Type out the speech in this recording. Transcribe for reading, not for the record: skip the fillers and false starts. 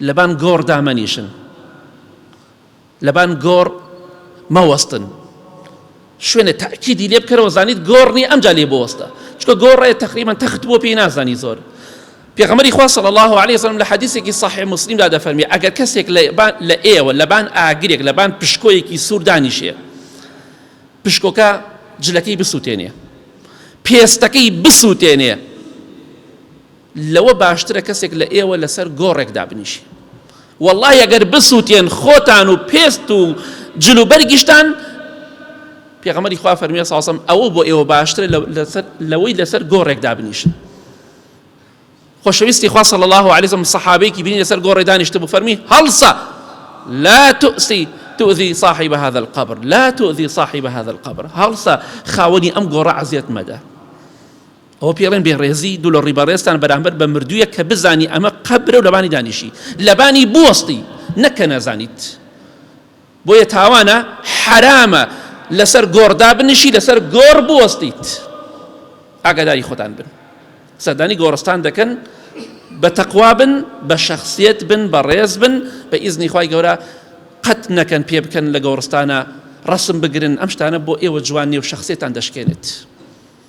لەبان گۆڕ دامەنیشن، لەبان گۆڕ مەوەستن. شوێنە تاکیدی لێ بکەرەوە زانیت گۆڕنی ئەمجا لێ بوەستە، چکە گۆڕێ تقریبا تەخت بۆ پێی نازانی زۆر. پێغەمبەری خوا صلی الله عليه وسلم لە حەدیثێکی صحیح مسلمدا دەفەرمی ئەگەر کەسێک لە ئێوە لەبان ئاگرێک لەبان پشکۆیەکی سوور دانیشێ، پشکۆکە جلەکەی بسووتێنێ، پێستەکەی بسووتێنێ، لەوە باشترە کەسێک لە ئێوە لەسەر گۆڕێکدا بنیشێ. والله ئەگەر بسووتێن خۆتان و پێست و جل و بەرگیشتان، پێغەمبەری خوا فەرمیێ صلی الله علیه وسلم ئەوە بۆ ئێوە باشترە لەوەی لەسەر گۆڕێکدا بنیشن. خۆشەویستی خوا صلی الله عليه وسلم سەحابەیەکی بینی لەسەر گۆڕێ دانیشتە بوو، فەرمی هەڵسە لا تؤذي صاحب هذا القبر، لا تؤذي صاحب هذا القبر، هەڵسە خاوەنی ئەم گۆڕە عەزیەت مەدە. ئەوە پێڵێن بێڕێزی دوو لە ڕیبەڕێزتان بەرامبەر بە مردوویە کە بزانی ئەمە قەبرە و لەبانی دانیشی، لەبانی بوەستی نەکە نەزانیت. بۆیە تاوانە حرامە لەسەر گۆڕدا بنیشی، لەسەر گۆڕ بوەستیت. ئاگاداری خۆتان بن، سەردانی گۆڕستان دەکەن، بە تەقوا بن، بە شەخسیەت بن، بە ڕێز بن، بە ئیزنی خوای گەورە قەت نەکەن پێ بکەن لە گۆڕستانە ڕسم بگرن. ئەم شتانە بۆ ئێوە جوان نیە و شەخسیەتان دەشکێنێت.